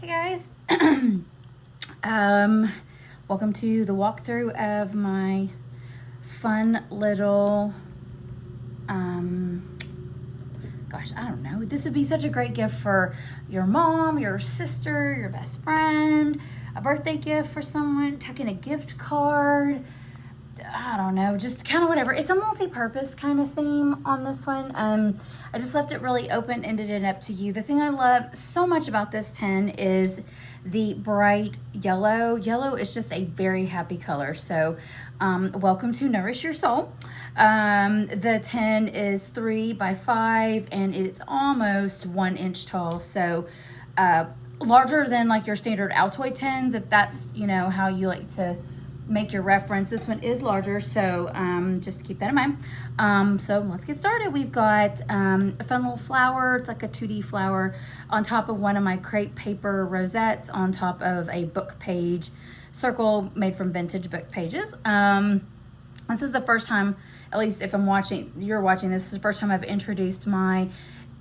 Hey guys, welcome to the walkthrough of my fun little, gosh, I don't know. This would be such a great gift for your mom, your sister, your best friend, a birthday gift for someone, tucking a gift card. I don't know, just kind of whatever. It's a multi-purpose kind of theme on this one. I just left it really open-ended and up to you. The thing I love so much about this tin is the bright yellow. Yellow is just a very happy color. So welcome to Nourish Your Soul. The tin is 3 by 5 and it's almost 1 inch tall. So larger than like your standard Altoid tins, if that's, you know, how you like to make your reference. This one is larger, so just to keep that in mind. So let's get started. We've got a fun little flower. It's like a 2D flower on top of one of my crepe paper rosettes on top of a book page circle made from vintage book pages. This is the first time, at least if you're watching this is the first time I've introduced my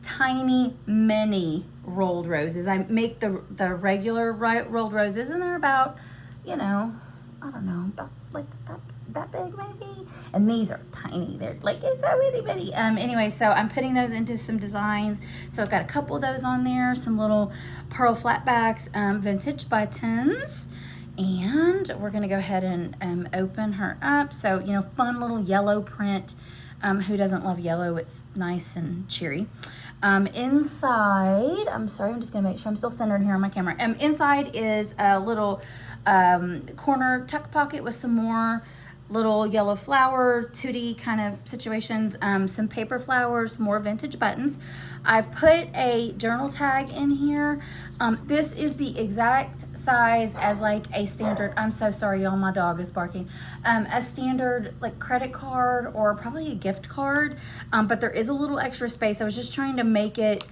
tiny mini rolled roses. I make the regular rolled roses and they're about, you know, I don't know, about like that big maybe. And these are tiny. They're like, it's so itty bitty. Anyway, so I'm putting those into some designs. So I've got a couple of those on there, some little pearl flatbacks, vintage buttons. And we're gonna go ahead and open her up. So, you know, fun little yellow print. Who doesn't love yellow? It's nice and cheery. Inside, I'm sorry, I'm just gonna make sure I'm still centered here on my camera. Inside is a little corner tuck pocket with some more little yellow flower 2D kind of situations, some paper flowers, more vintage buttons. I've put a journal tag in here. This is the exact size as like a standard, I'm so sorry y'all, my dog is barking, a standard like credit card or probably a gift card, but there is a little extra space. I was just trying to make it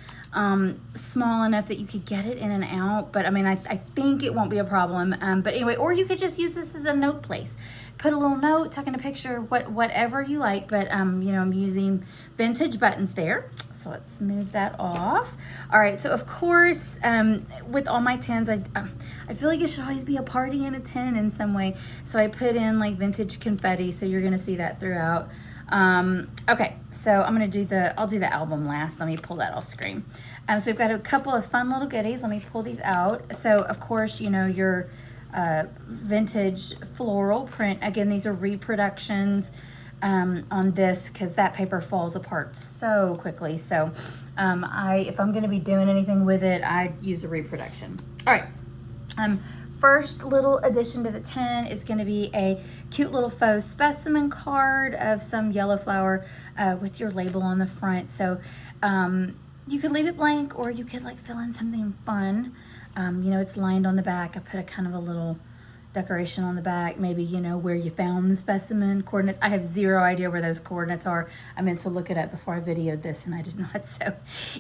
small enough that you could get it in and out, but I mean I think it won't be a problem. But anyway, or you could just use this as a note place, put a little note, tuck in a picture, whatever you like. But you know, I'm using vintage buttons there, so let's move that off. All right, so of course with all my tins, I feel like it should always be a party in a tin in some way, so I put in like vintage confetti, so you're gonna see that throughout. Okay, so I'll do the album last. Let me pull that off screen. So we've got a couple of fun little goodies. Let me pull these out. So of course, you know, your vintage floral print. Again, these are reproductions on this because that paper falls apart so quickly. So if I'm going to be doing anything with it, I use a reproduction. All right. First little addition to the tin is going to be a cute little faux specimen card of some yellow flower with your label on the front. So you could leave it blank or you could like fill in something fun. You know, it's lined on the back. I put a kind of a little decoration on the back, maybe, you know, where you found the specimen coordinates. I have zero idea where those coordinates are. I meant to look it up before I videoed this and I did not. So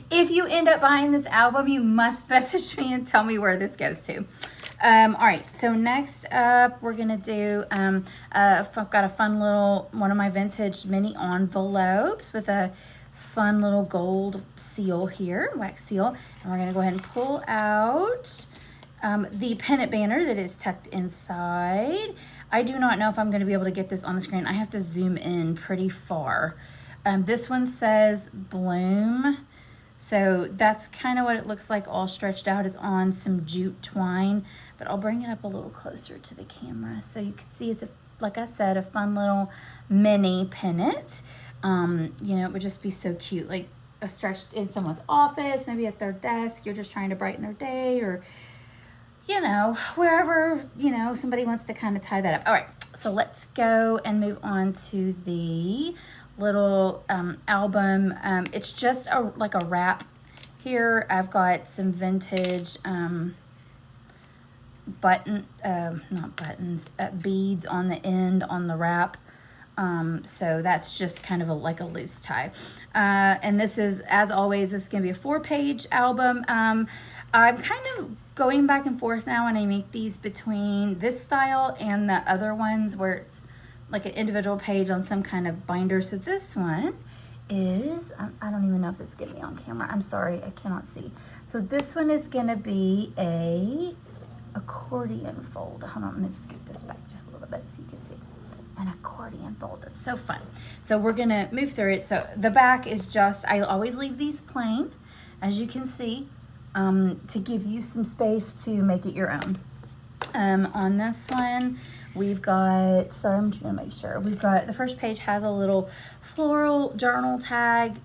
if you end up buying this album, you must message me and tell me where this goes to. All right, so next up, we're gonna do, I've got a fun little, one of my vintage mini envelopes with a fun little gold seal here, wax seal. And we're gonna go ahead and pull out the pennant banner that is tucked inside. I do not know if I'm gonna be able to get this on the screen. I have to zoom in pretty far. This one says Bloom. So that's kind of what it looks like all stretched out. It's on some jute twine, but I'll bring it up a little closer to the camera so you can see it's, like I said, a fun little mini pennant. You know, it would just be so cute, like a stretched in someone's office, maybe at their desk. You're just trying to brighten their day, or, you know, wherever, you know, somebody wants to kind of tie that up. All right, so let's go and move on to the little album. It's just like a wrap here. I've got some vintage beads on the end on the wrap. So that's just kind of like a loose tie. And this is, as always, this is gonna be a 4-page album. I'm kind of going back and forth now when I make these between this style and the other ones where it's like an individual page on some kind of binder. So this one is, I don't even know if this is gonna be on camera. I'm sorry, I cannot see. So this one is gonna be a accordion fold. Hold on, I'm gonna scoot this back just a little bit so you can see. An accordion fold, it's so fun. So we're gonna move through it. So the back is just, I always leave these plain, as you can see, to give you some space to make it your own. On this one, we've got, sorry, I'm trying to make sure. We've got, the first page has a little floral journal tag,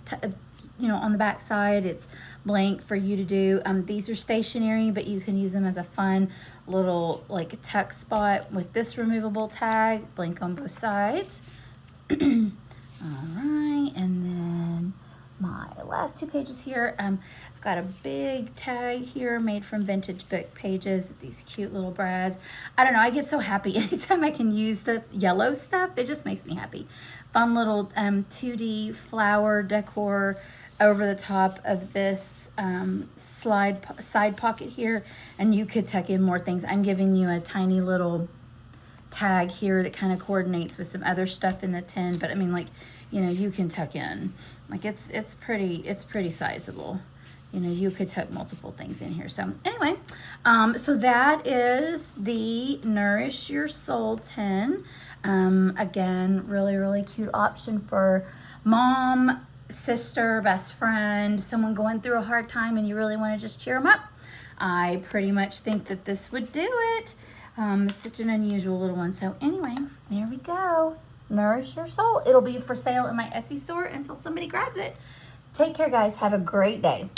you know, on the back side. It's blank for you to do. These are stationary, but you can use them as a fun little like tuck spot with this removable tag, blank on both sides. All right, and then my last two pages here, I've got a big tag here made from vintage book pages with these cute little brads. I don't know, I get so happy anytime I can use the yellow stuff. It just makes me happy. Fun little 2D flower decor over the top of this side pocket here, and you could tuck in more things. I'm giving you a tiny little tag here that kind of coordinates with some other stuff in the tin, but I mean, like, you know, you can tuck in, like, it's pretty sizable. You know, you could tuck multiple things in here. So anyway, so that is the Nourish Your Soul tin. Again, really cute option for mom, sister, best friend, someone going through a hard time and you really want to just cheer them up. I pretty much think that this would do it. Such an unusual little one. So anyway, there we go. Nourish Your Soul. It'll be for sale in my Etsy store until somebody grabs it. Take care, guys. Have a great day.